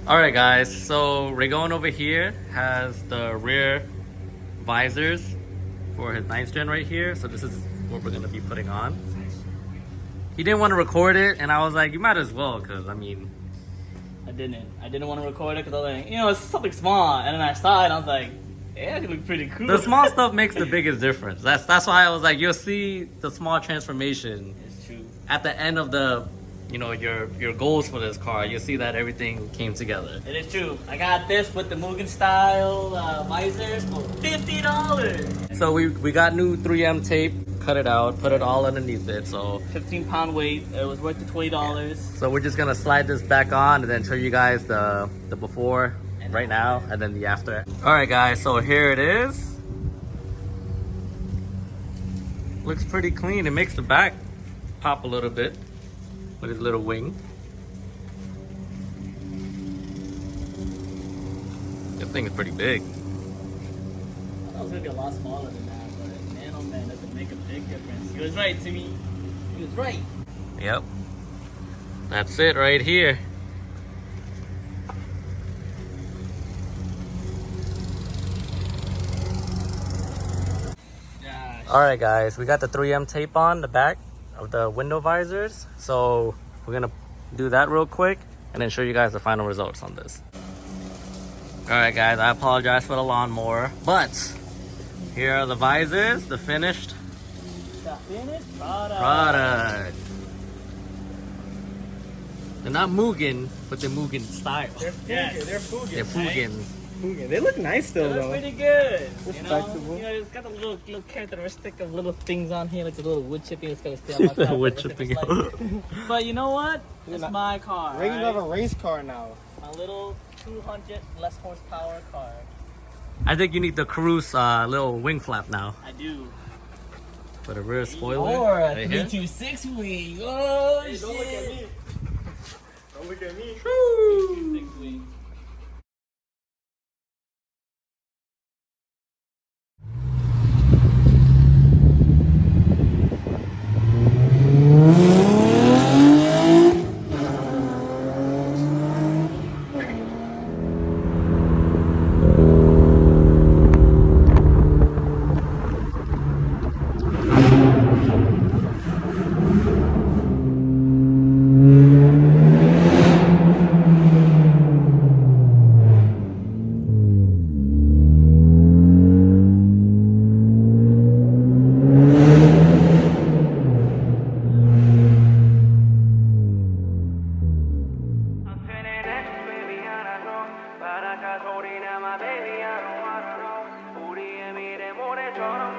Alright guys, so Rigon over here has the rear visors for his 9th gen right here. So this is what we're going to be putting on. He didn't want to record it and I was like, you might as well, because I mean... I didn't want to record it because I was like, it's something small. And then I saw it and I was like, yeah, it look pretty cool. The small stuff makes the biggest difference. That's why I was like, you'll see the small transformation. It's true. At the end of the, your goals for this car, you'll see that everything came together. It is true. I got this with the Mugen style visors for $50. So we got new 3M tape, cut it out, put it all underneath it. So 15-pound weight. It was worth the $20. So we're just gonna slide this back on and then show you guys the before right now and then the after. All right guys, so here it is. Looks pretty clean. It makes the back pop a little bit with his little wing. This thing is pretty big. I thought it was gonna be a lot smaller than that, but man, oh man, does it make a big difference. He was right, Timmy. He was right. Yep. That's it right here. Alright guys, we got the 3M tape on the back of the window visors. So we're gonna do that real quick and then show you guys the final results on this. Alright guys, I apologize for the lawnmower, but here are the visors, the finished product. They're not Mugen, but they're Mugen style. They're Fugen. They're Fugen. Right? They look nice still, They though. look pretty good. Respectable. It's got a little characteristic of little things on here, like the little wood chipping. It's gonna stay on my car. Wood chipping. But you know what? It's my car. Reagan have a race car now. My little 200 less horsepower car. I think you need the Cruise little wing flap now. I do. For the rear spoiler. Or a right here. 326 wing. Oh Hey, shit! don't look at me. Don't look at me. 326 wing. 바닷가 소리나 my baby I don't wanna know 우리의 미래 모래처럼